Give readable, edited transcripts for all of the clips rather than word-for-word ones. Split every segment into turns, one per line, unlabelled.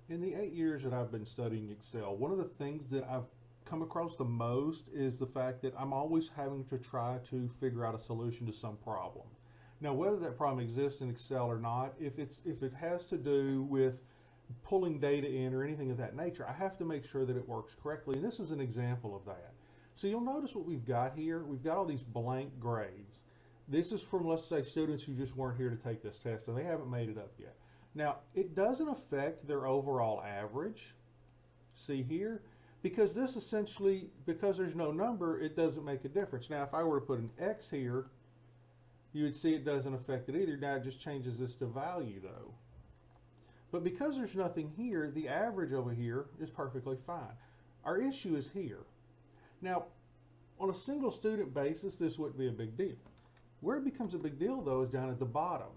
In the 8 years that I've been studying Excel, one of the things that I've come across the most is the fact that I'm always having to try to figure out a solution to some problem. Now, whether that problem exists in Excel or not, if it has to do with pulling data in or anything of that nature, I have to make sure that it works correctly. And this is an example of that. So you'll notice what we've got here. We've got all these blank grades. This is from, let's say, students who just weren't here to take this test and they haven't made it up yet. Now, it doesn't affect their overall average. See here? Because this essentially, because there's no number, it doesn't make a difference. Now, if I were to put an X here, you would see it doesn't affect it either. Now it just changes this to value though. But because there's nothing here, the average over here is perfectly fine. Our issue is here. Now, on a single student basis, this wouldn't be a big deal. Where it becomes a big deal though is down at the bottom.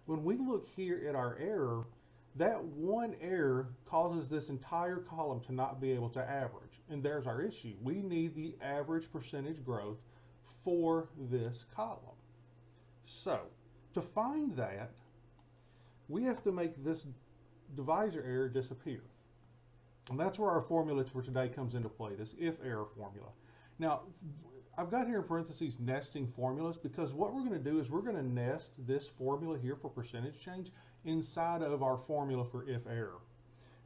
When we look here at our error, that one error causes this entire column to not be able to average. And there's our issue. We need the average percentage growth for this column. So, to find that, we have to make this divisor error disappear. And that's where our formula for today comes into play, this IfError formula. Now, I've got here in parentheses nesting formulas because what we're going to do is we're going to nest this formula here for percentage change inside of our formula for IfError.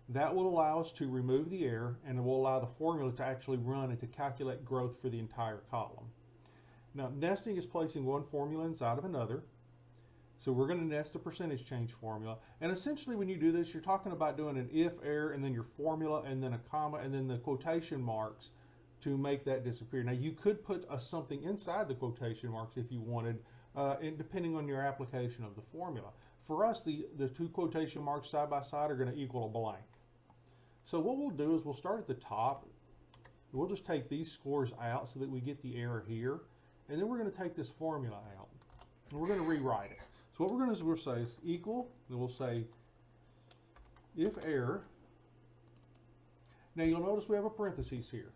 That will allow us to remove the error and it will allow the formula to actually run and to calculate growth for the entire column. Now, nesting is placing one formula inside of another. So we're going to nest the percentage change formula. And essentially when you do this, you're talking about doing an IfError and then your formula and then a comma and then the quotation marks to make that disappear. Now you could put something inside the quotation marks if you wanted, and depending on your application of the formula. For us, the two quotation marks side by side are going to equal a blank. So what we'll do is we'll start at the top. We'll just take these scores out so that we get the error here. And then we're going to take this formula out and we're going to rewrite it. So what we're going to do is we'll say equal, and we'll say IfError. Now you'll notice we have a parentheses here.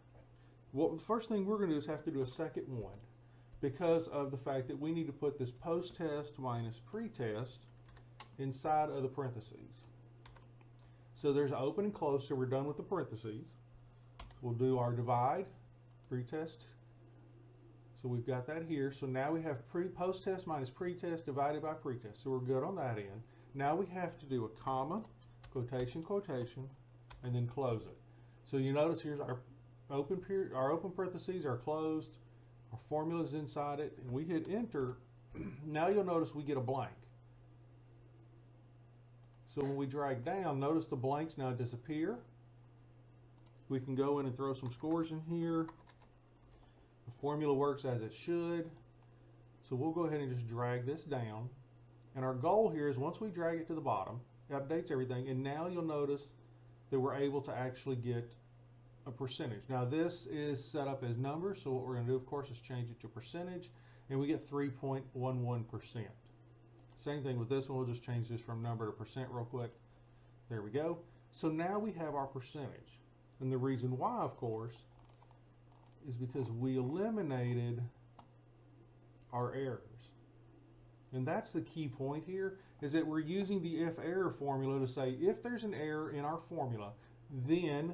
Well, the first thing we're going to do is have to do a second one because of the fact that we need to put this post-test minus pre-test inside of the parentheses. So there's an open and close, so we're done with the parentheses. We'll do our divide, pre-test. So we've got that here. So now we have post-test minus pre-test divided by pre-test. So we're good on that end. Now we have to do a comma, quotation, quotation, and then close it. So you notice here's our open period, our open parentheses are closed, our formula's inside it, and we hit enter. Now you'll notice we get a blank. So when we drag down, notice the blanks now disappear. We can go in and throw some scores in here. The formula works as it should. So we'll go ahead and just drag this down. And our goal here is once we drag it to the bottom, it updates everything. And now you'll notice that we're able to actually get a percentage. Now this is set up as numbers. So what we're going to do, of course, is change it to percentage. And we get 3.11%. Same thing with this one. We'll just change this from number to percent real quick. There we go. So now we have our percentage. And the reason why, of course, is because we eliminated our errors. And that's the key point here, is that we're using the IfError formula to say if there's an error in our formula, then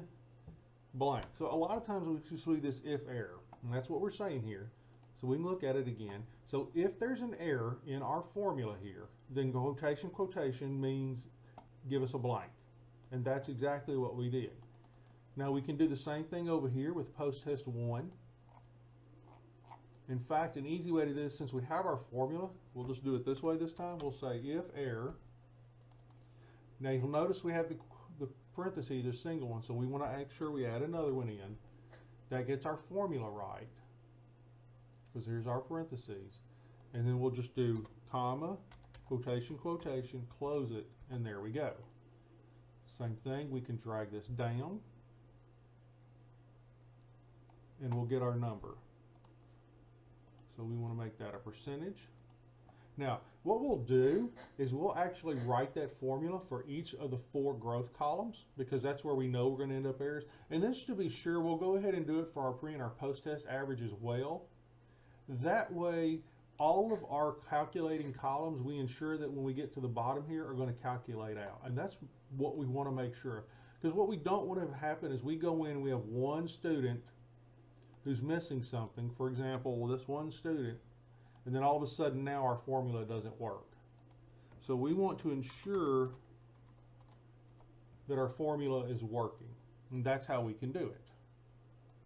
blank. So a lot of times we just see this IfError, and that's what we're saying here. So we can look at it again. So if there's an error in our formula here, then quotation, quotation means give us a blank. And that's exactly what we did. Now we can do the same thing over here with post-test 1. In fact, an easy way to do this, since we have our formula, we'll just do it this way this time. We'll say IfError. Now you'll notice we have the parentheses, the single one, so we want to make sure we add another one in. That gets our formula right, because here's our parentheses. And then we'll just do comma, quotation, quotation, close it, and there we go. Same thing, we can drag this down, and we'll get our number. So we want to make that a percentage. Now, what we'll do is we'll actually write that formula for each of the 4 growth columns, because that's where we know we're going to end up errors. And then just to be sure, we'll go ahead and do it for our pre and our post-test average as well. That way, all of our calculating columns, we ensure that when we get to the bottom here are going to calculate out. And that's what we want to make sure of. Because what we don't want to have happen is we go in and we have one student who's missing something. For example, this one student, and then all of a sudden now our formula doesn't work. So we want to ensure that our formula is working. And that's how we can do it.